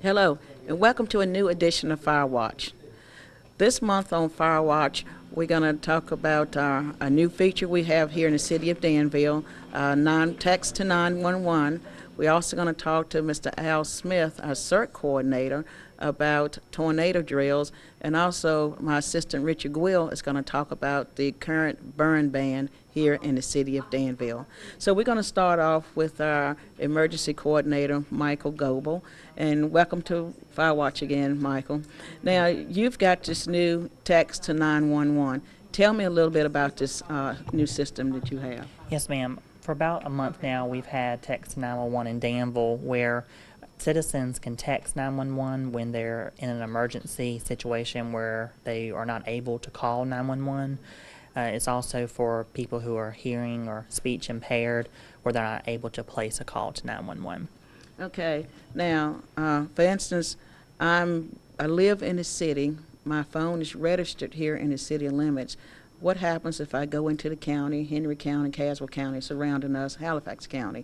Hello, and welcome to a new edition of Firewatch. This month on Firewatch, we're going to talk about a new feature we have here in the city of Danville, text to 911. We're also going to talk to Mr. Al Smith, our CERT coordinator, about tornado drills, and also my assistant Richard Gwill is going to talk about the current burn ban here in the city of Danville. So we're going to start off with our emergency coordinator, Michael Goebel, and welcome to Firewatch again, Michael. Now, you've got this new text to 911. Tell me a little bit about this new system that you have. Yes, ma'am. For about a month now, we've had text to 911 in Danville where citizens can text 911 when they're in an emergency situation where they are not able to call 911. It's also for people who are hearing or speech impaired where they're not able to place a call to 911. Okay. Now, for instance, I live in the city. My phone is registered here in the city limits. What happens if I go into the county, Henry County, Caswell County, surrounding us, Halifax County?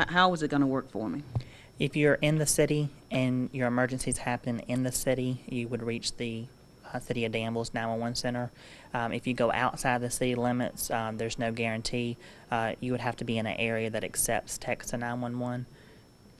How is it going to work for me? If you're in the city and your emergencies happen in the city, you would reach the City of Danville's 911 center. If you go outside the city limits, there's no guarantee. You would have to be in an area that accepts text to 911.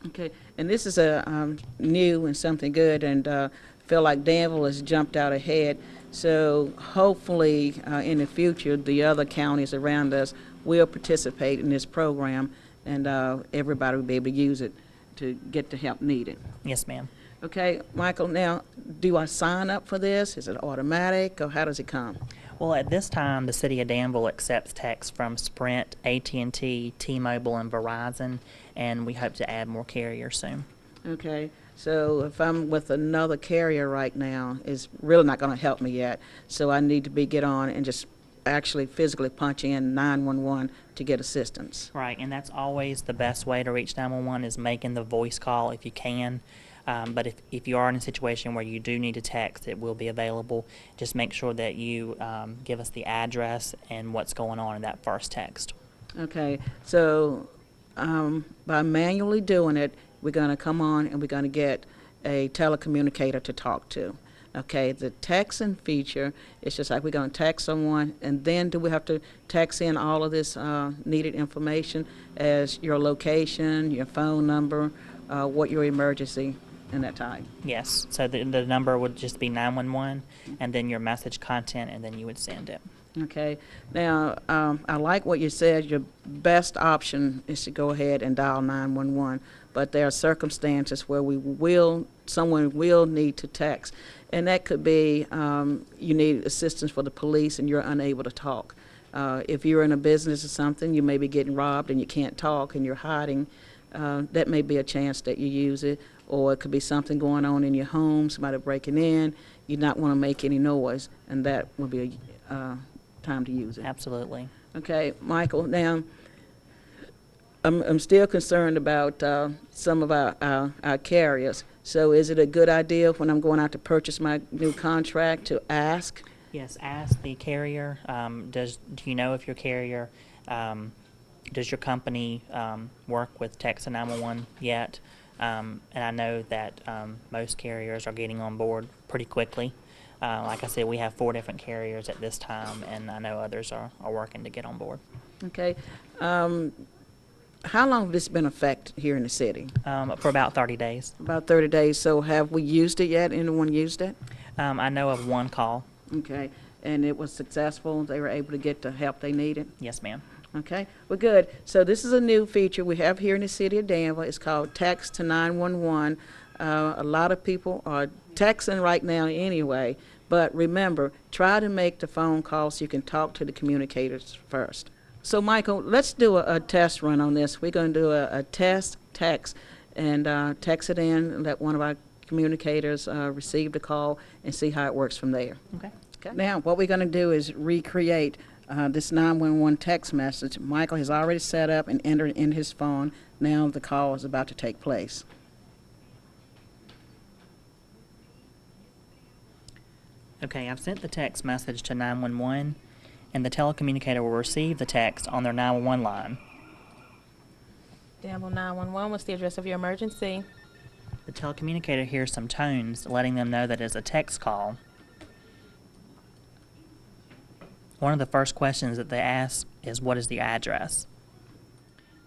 Okay, and this is a new and something good, and feel like Danville has jumped out ahead. So hopefully in the future, the other counties around us will participate in this program, and everybody will be able to use it to get the help needed. Yes, ma'am. Okay, Michael, now, do I sign up for this? Is it automatic, or how does it come? Well, at this time, the City of Danville accepts text from Sprint, AT&T, T-Mobile, and Verizon, and we hope to add more carriers soon. Okay, so if I'm with another carrier right now, it's really not going to help me yet, so I need to get on and just actually physically punch in 911 to get assistance. Right, and that's always the best way to reach 911 is making the voice call if you can. But if you are in a situation where you do need to text, it will be available. Just make sure that you give us the address and what's going on in that first text. Okay, so by manually doing it, we're going to come on and we're going to get a telecommunicator to talk to. Okay, the texting feature is just like we're going to text someone, and then do we have to text in all of this needed information as your location, your phone number, what your emergency and that type? Yes, so the number would just be 911, and then your message content, and then you would send it. Okay, now I like what you said. Your best option is to go ahead and dial 911, but there are circumstances where someone will need to text, and that could be you need assistance for the police and you're unable to talk. If you're in a business or something, you may be getting robbed and you can't talk and you're hiding. That may be a chance that you use it, or it could be something going on in your home, somebody breaking in, you not want to make any noise, and that would be a time to use it. Absolutely. Okay, Michael, now I'm still concerned about some of our carriers. So is it a good idea when I'm going out to purchase my new contract to ask? Yes, ask the carrier. Do you know if your carrier, does your company work with text to 911 yet? And I know that most carriers are getting on board pretty quickly. Like I said, we have 4 different carriers at this time, and I know others are working to get on board. Okay. How long has this been in effect here in the city? For about 30 days. About 30 days. So have we used it yet? Anyone used it? I know of one call. Okay. And it was successful? They were able to get the help they needed? Yes, ma'am. Okay, well, good. So this is a new feature we have here in the city of Danville. It's called Text to 911. A lot of people are texting right now anyway, but remember, try to make the phone call so you can talk to the communicators first. So, Michael, let's do a test run on this. We're going to do a test text and text it in and let one of our communicators receive the call and see how it works from there. Okay. Now, what we're going to do is recreate this 911 text message. Michael has already set up and entered in his phone. Now the call is about to take place. Okay, I've sent the text message to 911, and the telecommunicator will receive the text on their 911 line. Danville 911, what's the address of your emergency? The telecommunicator hears some tones letting them know that it's a text call. One of the first questions that they ask is, what is the address?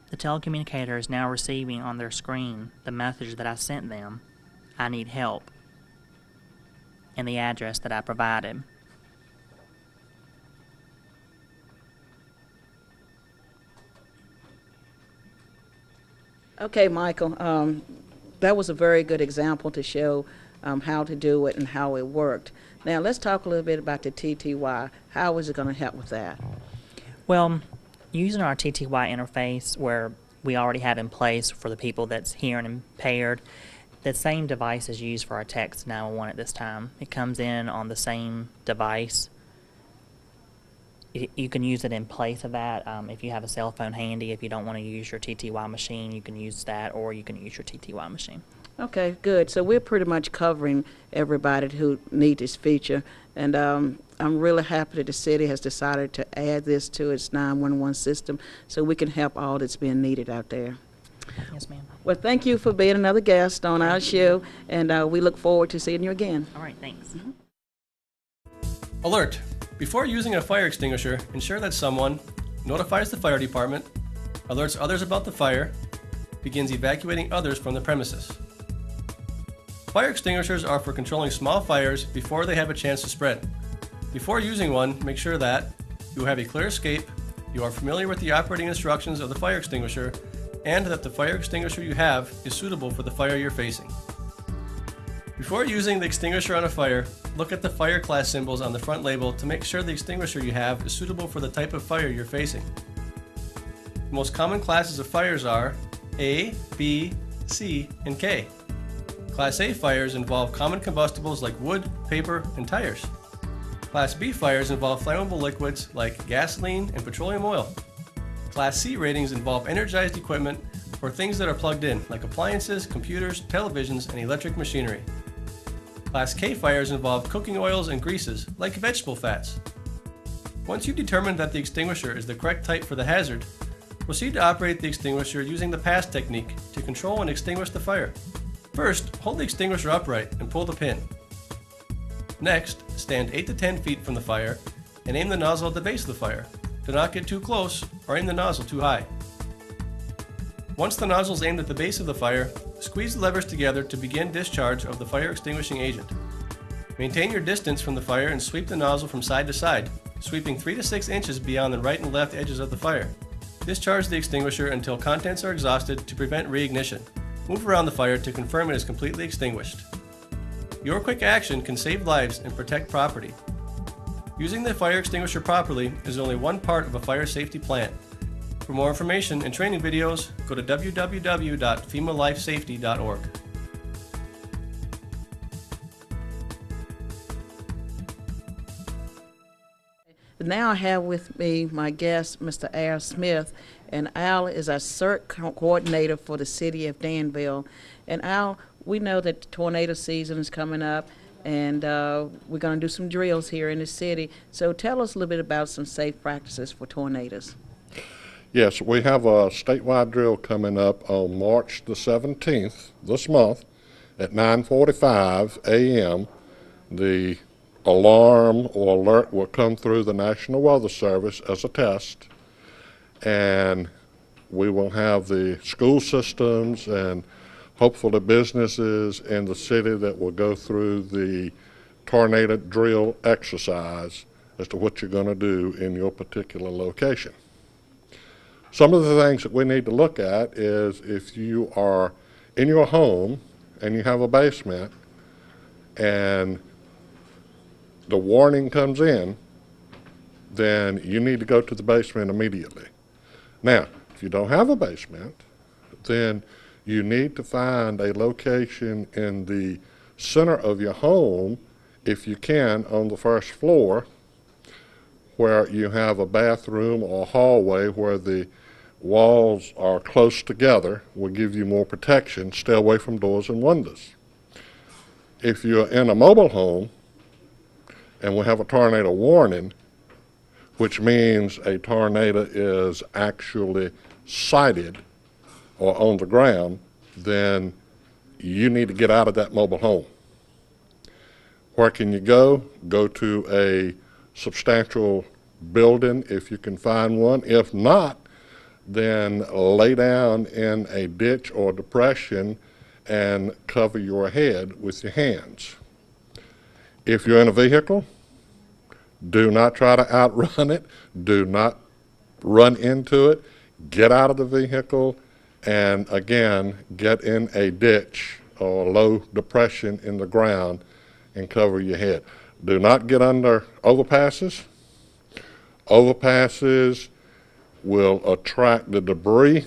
The telecommunicator is now receiving on their screen the message that I sent them, I need help, and the address that I provided. Okay, Michael, that was a very good example to show how to do it and how it worked. Now let's talk a little bit about the TTY. How is it going to help with that? Well, using our TTY interface, where we already have in place for the people that's hearing impaired, the same device is used for our text 911 at this time. It comes in on the same device. You can use it in place of that. If you have a cell phone handy, if you don't want to use your TTY machine, you can use that, or you can use your TTY machine. Okay, good. So we're pretty much covering everybody who needs this feature, and I'm really happy that the city has decided to add this to its 911 system so we can help all that's being needed out there. Yes, ma'am. Well, thank you for being another guest on our show, and we look forward to seeing you again. All right, thanks. Alert! Before using a fire extinguisher, ensure that someone notifies the fire department, alerts others about the fire, begins evacuating others from the premises. Fire extinguishers are for controlling small fires before they have a chance to spread. Before using one, make sure that you have a clear escape, you are familiar with the operating instructions of the fire extinguisher, and that the fire extinguisher you have is suitable for the fire you're facing. Before using the extinguisher on a fire, look at the fire class symbols on the front label to make sure the extinguisher you have is suitable for the type of fire you're facing. The most common classes of fires are A, B, C, and K. Class A fires involve common combustibles like wood, paper, and tires. Class B fires involve flammable liquids like gasoline and petroleum oil. Class C ratings involve energized equipment or things that are plugged in, like appliances, computers, televisions, and electric machinery. Class K fires involve cooking oils and greases, like vegetable fats. Once you've determined that the extinguisher is the correct type for the hazard, proceed to operate the extinguisher using the pass technique to control and extinguish the fire. First, hold the extinguisher upright and pull the pin. Next, stand 8 to 10 feet from the fire and aim the nozzle at the base of the fire. Do not get too close or aim the nozzle too high. Once the nozzle is aimed at the base of the fire, squeeze the levers together to begin discharge of the fire extinguishing agent. Maintain your distance from the fire and sweep the nozzle from side to side, sweeping 3 to 6 inches beyond the right and left edges of the fire. Discharge the extinguisher until contents are exhausted to prevent reignition. Move around the fire to confirm it is completely extinguished. Your quick action can save lives and protect property. Using the fire extinguisher properly is only one part of a fire safety plan. For more information and training videos, go to www.femalifesafety.org. Now I have with me my guest, Mr. Al Smith, and Al is our CERT coordinator for the city of Danville. And Al, we know that the tornado season is coming up, and we're going to do some drills here in the city. So tell us a little bit about some safe practices for tornadoes. Yes, we have a statewide drill coming up on March the 17th this month at 9:45 a.m. The alarm or alert will come through the National Weather Service as a test, and we will have the school systems and hopefully businesses in the city that will go through the tornado drill exercise as to what you're going to do in your particular location. Some of the things that we need to look at is if you are in your home and you have a basement and the warning comes in, then you need to go to the basement immediately. Now, if you don't have a basement, then you need to find a location in the center of your home, if you can, on the first floor, where you have a bathroom or hallway where the walls are close together, will give you more protection. Stay away from doors and windows. If you're in a mobile home, and we have a tornado warning, which means a tornado is actually sighted or on the ground, then you need to get out of that mobile home. Where can you go? Go to a substantial building if you can find one. If not, then lay down in a ditch or depression and cover your head with your hands. If you're in a vehicle, do not try to outrun it. Do not run into it. Get out of the vehicle and, again, get in a ditch or low depression in the ground and cover your head. Do not get under overpasses. Overpasses will attract the debris.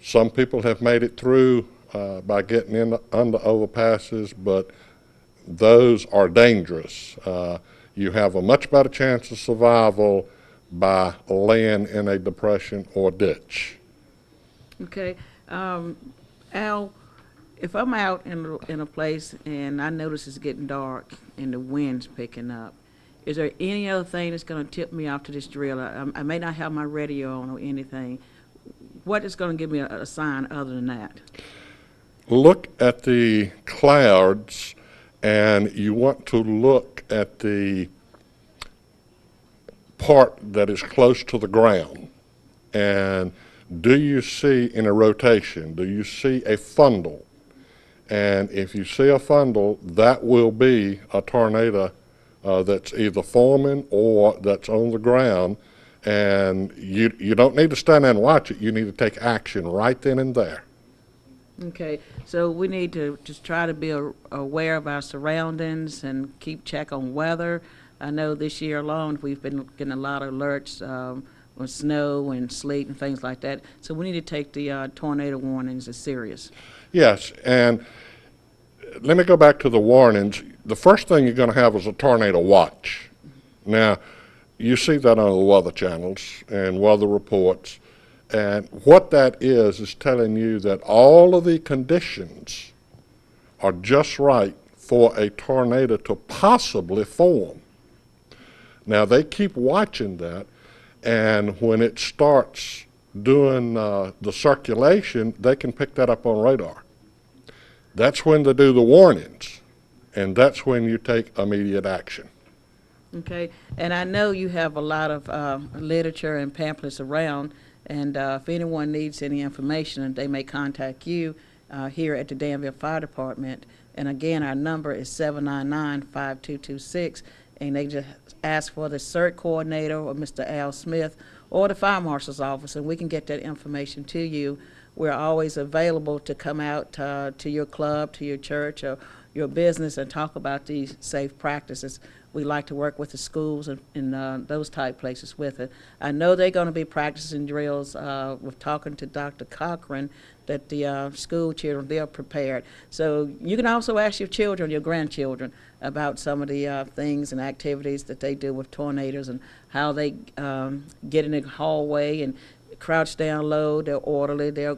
Some people have made it through by getting in under overpasses, but those are dangerous. You have a much better chance of survival by laying in a depression or ditch. Okay. Al, if I'm out in a place and I notice it's getting dark and the wind's picking up, is there any other thing that's going to tip me off to this drill? I may not have my radio on or anything. What is going to give me a sign other than that? Look at the clouds, and you want to look at the part that is close to the ground. And do you see in a rotation? Do you see a funnel? And if you see a funnel, that will be a tornado that's either forming or that's on the ground. And you don't need to stand there and watch it. You need to take action right then and there. Okay, so we need to just try to be aware of our surroundings and keep check on weather. I know this year alone we've been getting a lot of alerts on snow and sleet and things like that. So we need to take the tornado warnings as serious. Yes, and let me go back to the warnings. The first thing you're going to have is a tornado watch. Now, you see that on the weather channels and weather reports, and what that is telling you that all of the conditions are just right for a tornado to possibly form. Now, they keep watching that, and when it starts doing the circulation, they can pick that up on radar. That's when they do the warnings, and that's when you take immediate action. Okay, and I know you have a lot of literature and pamphlets around, and if anyone needs any information, they may contact you here at the Danville Fire Department. And again, our number is 799-5226, and they just ask for the CERT coordinator or Mr. Al Smith or the Fire Marshal's office, and we can get that information to you. We're always available to come out to your club, to your church, or your business and talk about these safe practices. We like to work with the schools and those type places with it. I know they're going to be practicing drills with talking to Dr. Cochran that the school children, they're prepared. So you can also ask your children, your grandchildren, about some of the things and activities that they do with tornadoes and how they get in the hallway and crouch down low, they're orderly, they're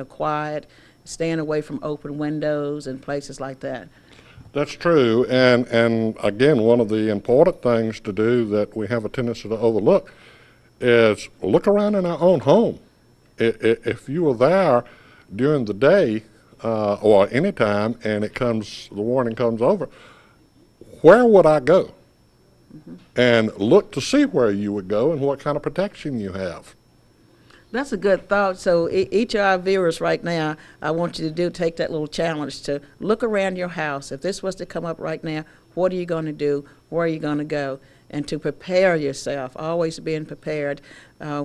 quiet, staying away from open windows and places like that. That's true, and again, one of the important things to do that we have a tendency to overlook is look around in our own home. If you were there during the day or any time and the warning comes over, where would I go? Mm-hmm. And look to see where you would go and what kind of protection you have. That's a good thought. So each of our viewers right now, I want you to take that little challenge to look around your house. If this was to come up right now, what are you going to do? Where are you going to go? And to prepare yourself, always being prepared.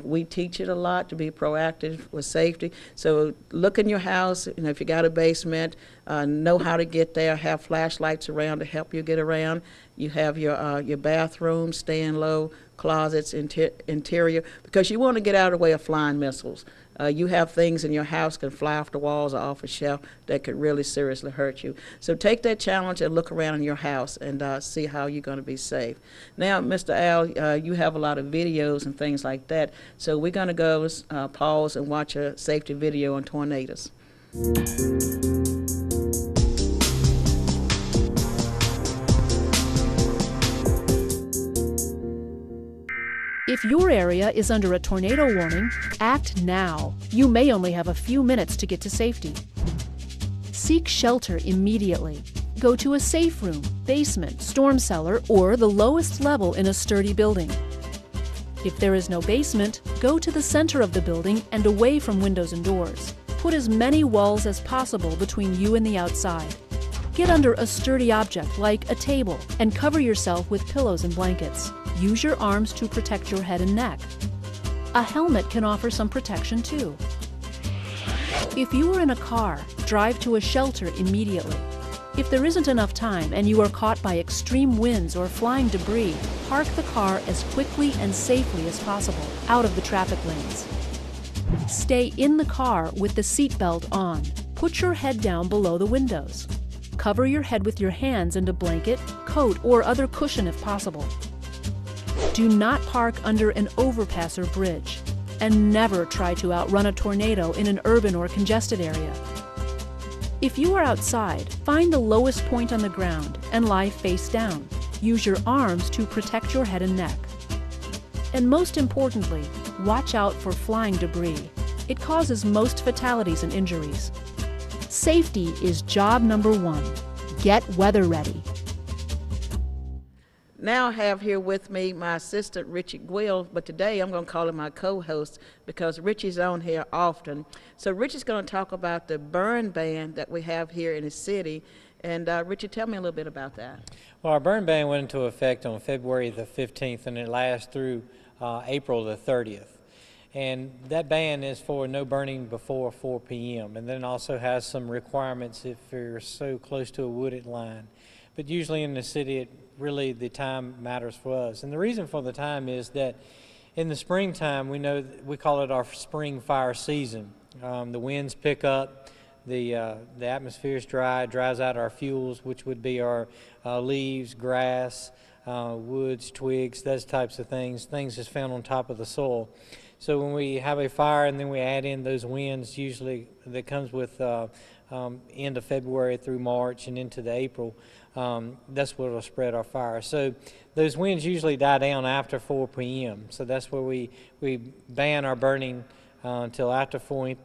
We teach it a lot to be proactive with safety. So look in your house, if you got a basement, know how to get there, have flashlights around to help you get around. You have your bathroom, staying low, closets, interior, because you want to get out of the way of flying missiles. You have things in your house can fly off the walls or off a shelf that could really seriously hurt you. So take that challenge and look around in your house and see how you're going to be safe. Now, Mr. Al, you have a lot of videos and things like that. So we're going to go pause and watch a safety video on tornadoes. If your area is under a tornado warning, act now. You may only have a few minutes to get to safety. Seek shelter immediately. Go to a safe room, basement, storm cellar, or the lowest level in a sturdy building. If there is no basement, go to the center of the building and away from windows and doors. Put as many walls as possible between you and the outside. Get under a sturdy object like a table and cover yourself with pillows and blankets. Use your arms to protect your head and neck. A helmet can offer some protection too. If you are in a car, drive to a shelter immediately. If there isn't enough time and you are caught by extreme winds or flying debris, park the car as quickly and safely as possible, out of the traffic lanes. Stay in the car with the seatbelt on. Put your head down below the windows. Cover your head with your hands and a blanket, coat, or other cushion if possible. Do not park under an overpass or bridge, and never try to outrun a tornado in an urban or congested area. If you are outside, find the lowest point on the ground and lie face down. Use your arms to protect your head and neck. And most importantly, watch out for flying debris. It causes most fatalities and injuries. Safety is job number one. Get weather ready. Now I have here with me my assistant, Richie Gwill, but today I'm going to call him my co-host because Richie's on here often. So Richie's going to talk about the burn ban that we have here in the city. And Richie, tell me a little bit about that. Well, our burn ban went into effect on February the 15th, and it lasts through April the 30th. And that ban is for no burning before 4 p.m. and then also has some requirements if you're so close to a wooded line. But usually in the city, really the time matters for us. And the reason for the time is that in the springtime, we call it our spring fire season. The winds pick up, the atmosphere is dry, dries out our fuels, which would be our leaves, grass, woods, twigs, those types of things that's found on top of the soil. So when we have a fire and then we add in those winds, usually that comes with end of February through March and into the April, that's what will spread our fire. So those winds usually die down after 4 p.m. So that's where we ban our burning until after 4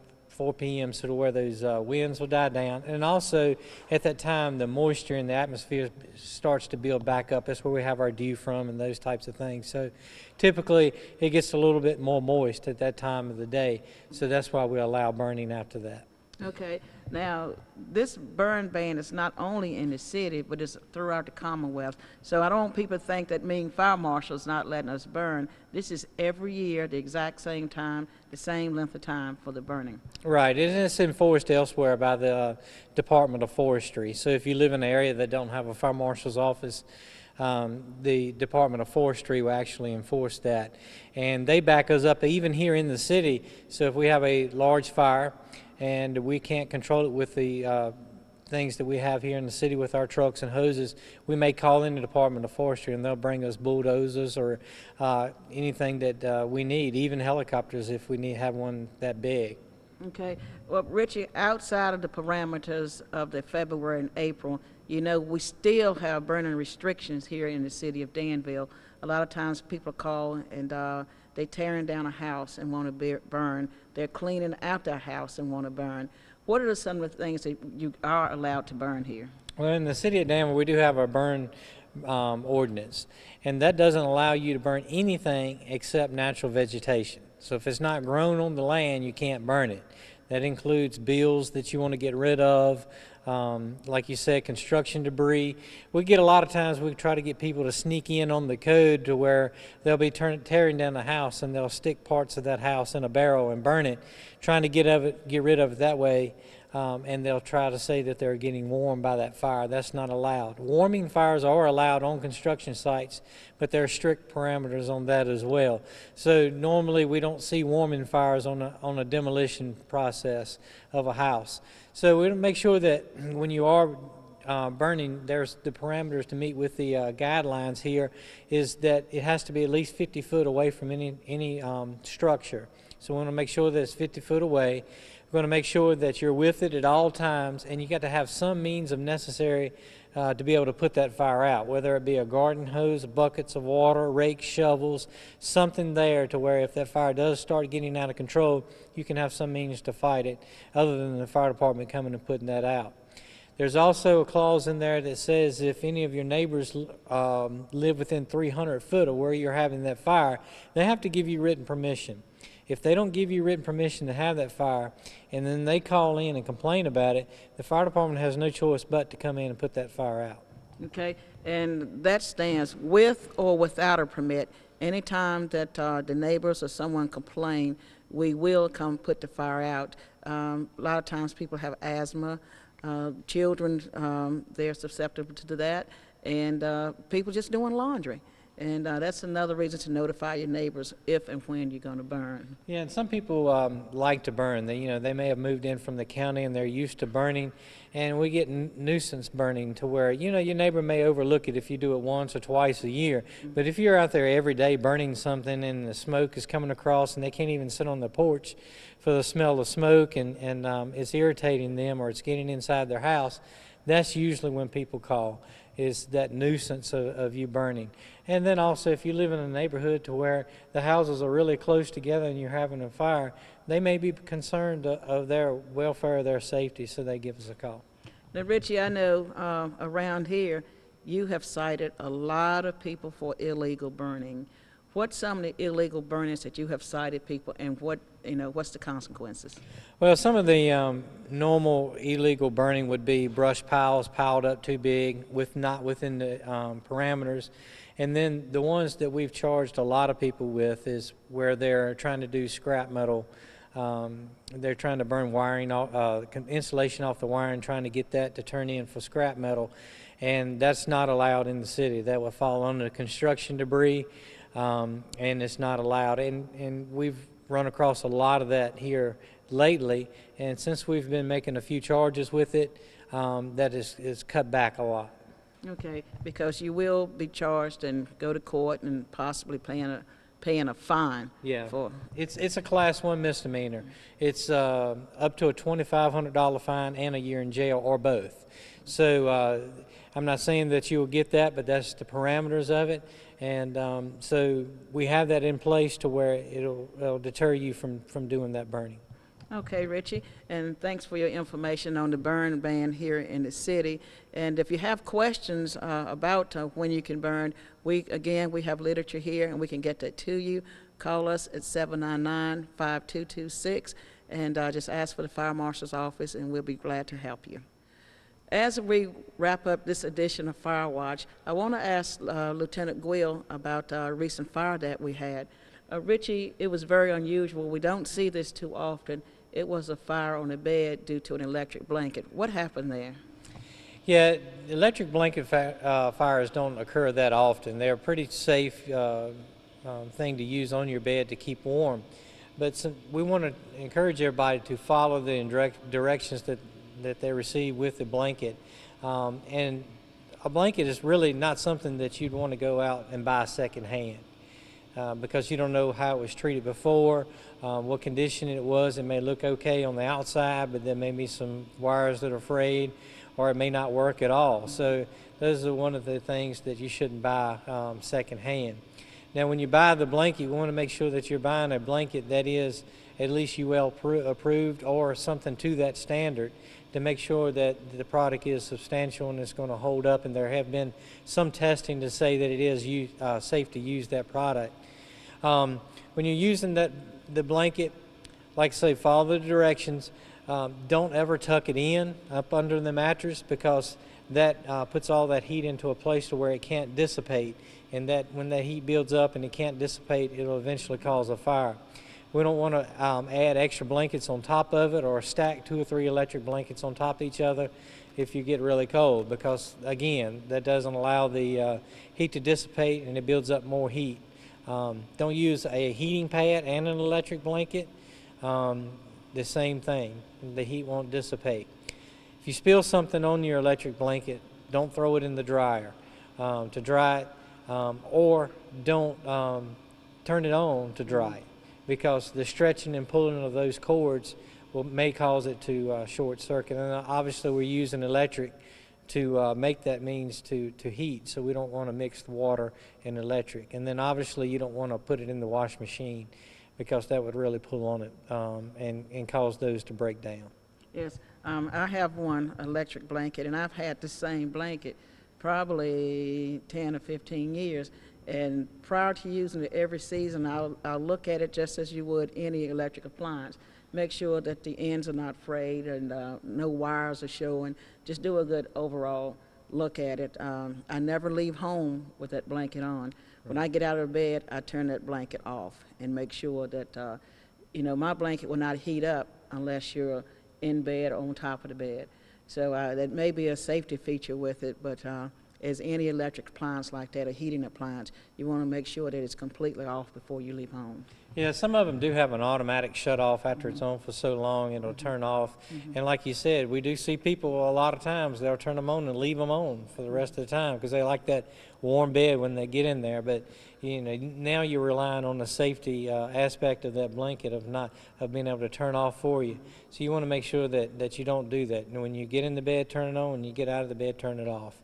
p.m. so to where those winds will die down. And also at that time the moisture in the atmosphere starts to build back up. That's where we have our dew from and those types of things. So typically it gets a little bit more moist at that time of the day. So that's why we allow burning after that. Okay. Now, this burn ban is not only in the city, but it's throughout the Commonwealth. So I don't want people to think that being fire marshals not letting us burn. This is every year, the exact same time, the same length of time for the burning. Right, and it's enforced elsewhere by the Department of Forestry. So if you live in an area that don't have a fire marshal's office, the Department of Forestry will actually enforce that. And they back us up even here in the city. So if we have a large fire and we can't control it with the things that we have here in the city with our trucks and hoses, we may call in the Department of Forestry and they'll bring us bulldozers or anything that we need, even helicopters if we have one that big. Okay. Well, Richie, outside of the parameters of the February and April, you know, we still have burning restrictions here in the city of Danville. A lot of times people call and they're tearing down a house and want to burn. They're cleaning out their house and want to burn. What are some of the things that you are allowed to burn here? Well, in the city of Danville, we do have our burn ordinance, and that doesn't allow you to burn anything except natural vegetation. So if it's not grown on the land, you can't burn it. That includes bills that you want to get rid of, like you said, construction debris. We get a lot of times we try to get people to sneak in on the code to where they'll be tearing down the house and they'll stick parts of that house in a barrel and burn it, trying to get rid of it that way. And they'll try to say that they're getting warmed by that fire. That's not allowed. Warming fires are allowed on construction sites, but there are strict parameters on that as well. So normally we don't see warming fires on a demolition process of a house. So we make sure that when you are burning, there's the parameters to meet with the guidelines here is that it has to be at least 50 foot away from any structure. So we want to make sure that it's 50 foot away. We're going to make sure that you're with it at all times, and you got to have some means of necessary to be able to put that fire out, whether it be a garden hose, buckets of water, rakes, shovels, something there to where if that fire does start getting out of control, you can have some means to fight it other than the fire department coming and putting that out. There's also a clause in there that says if any of your neighbors live within 300 foot of where you're having that fire, they have to give you written permission. If they don't give you written permission to have that fire, and then they call in and complain about it, the fire department has no choice but to come in and put that fire out. Okay, and that stands with or without a permit. Anytime that the neighbors or someone complain, we will come put the fire out. A lot of times people have asthma, children, they're susceptible to that, and people just doing laundry. And that's another reason to notify your neighbors if and when you're going to burn. Yeah, and some people like to burn. They may have moved in from the county and they're used to burning, and we get nuisance burning to where, your neighbor may overlook it if you do it once or twice a year. But if you're out there every day burning something and the smoke is coming across and they can't even sit on the porch for the smell of smoke and it's irritating them or it's getting inside their house, that's usually when people call, is that nuisance of you burning. And then also if you live in a neighborhood to where the houses are really close together and you're having a fire, they may be concerned of their welfare, their safety, so they give us a call. Now, Richie, I know around here you have cited a lot of people for illegal burning. What's some of the illegal burnings that you have cited people, and what's the consequences? Well, some of the normal illegal burning would be brush piles piled up too big, not within the parameters. And then the ones that we've charged a lot of people with is where they're trying to do scrap metal. They're trying to burn wiring, insulation off the wiring, trying to get that to turn in for scrap metal. And that's not allowed in the city. That will fall under construction debris. And it's not allowed, and we've run across a lot of that here lately, and since we've been making a few charges with it, that is cut back a lot. Okay, because you will be charged and go to court and possibly paying a fine. Yeah, for it's a Class 1 misdemeanor. It's up to a $2,500 fine and a year in jail, or both. So I'm not saying that you will get that, but that's the parameters of it. And so we have that in place to where it'll deter you from doing that burning. Okay, Richie, and thanks for your information on the burn ban here in the city. And if you have questions about when you can burn, we have literature here and we can get that to you. Call us at 799-5226 and just ask for the Fire Marshal's office and we'll be glad to help you. As we wrap up this edition of Firewatch, I want to ask Lieutenant Guill about a recent fire that we had. Richie, it was very unusual. We don't see this too often. It was a fire on a bed due to an electric blanket. What happened there? Yeah, electric blanket fires don't occur that often. They're a pretty safe thing to use on your bed to keep warm. But we want to encourage everybody to follow the directions that they receive with the blanket. And a blanket is really not something that you'd want to go out and buy secondhand because you don't know how it was treated before, what condition it was. It may look okay on the outside, but there may be some wires that are frayed, or it may not work at all. So those are one of the things that you shouldn't buy secondhand. Now, when you buy the blanket, you want to make sure that you're buying a blanket that is at least UL approved or something to that standard, to make sure that the product is substantial and it's going to hold up, and there have been some testing to say that it is safe to use that product. When you're using the blanket, like I say, follow the directions. Don't ever tuck it in up under the mattress, because that puts all that heat into a place to where it can't dissipate, and that when that heat builds up and it can't dissipate, it'll eventually cause a fire. We don't want to add extra blankets on top of it, or stack 2 or 3 electric blankets on top of each other if you get really cold, because again, that doesn't allow the heat to dissipate and it builds up more heat. Don't use a heating pad and an electric blanket. The same thing, the heat won't dissipate. If you spill something on your electric blanket, don't throw it in the dryer to dry it, or don't turn it on to dry it, because the stretching and pulling of those cords may cause it to short circuit. And obviously we're using electric to make that means to heat, so we don't want to mix the water and electric. And then obviously you don't want to put it in the wash machine, because that would really pull on it and cause those to break down. Yes, I have one electric blanket, and I've had the same blanket probably 10 or 15 years. And prior to using it every season, I'll look at it just as you would any electric appliance. Make sure that the ends are not frayed and no wires are showing. Just do a good overall look at it. I never leave home with that blanket on. When I get out of bed, I turn that blanket off and make sure that, you know, my blanket will not heat up unless you're in bed or on top of the bed. So that may be a safety feature with it, but as any electric appliance like that, a heating appliance, you want to make sure that it's completely off before you leave home. Yeah, some of them do have an automatic shut off after it's on for so long, it'll turn off. And like you said, we do see people a lot of times, they'll turn them on and leave them on for the rest of the time because they like that warm bed when they get in there. But you know, now you're relying on the safety aspect of that blanket of being able to turn off for you. So you want to make sure that you don't do that. And when you get in the bed, turn it on. When you get out of the bed, turn it off.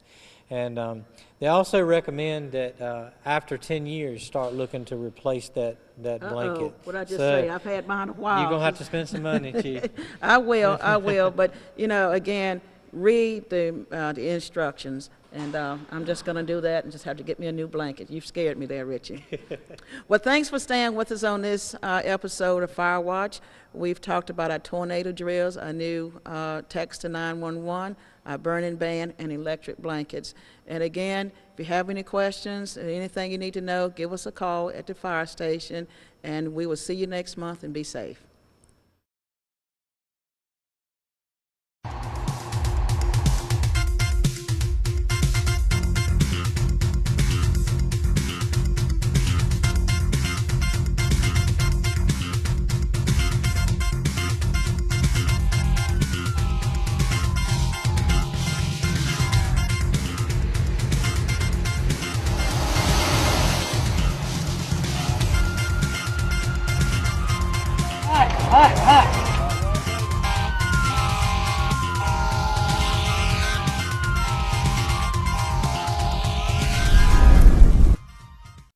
And they also recommend that after 10 years, start looking to replace that blanket. What'd I just say? I've had mine a while. You're going to have to spend some money, Chief. I will. But, you know, again, read the instructions. And I'm just going to do that and just have to get me a new blanket. You've scared me there, Richie. Well, thanks for staying with us on this episode of Firewatch. We've talked about our tornado drills, our new text to 911, our burning ban, and electric blankets. And again, if you have any questions or anything you need to know, give us a call at the fire station, and we will see you next month, and be safe.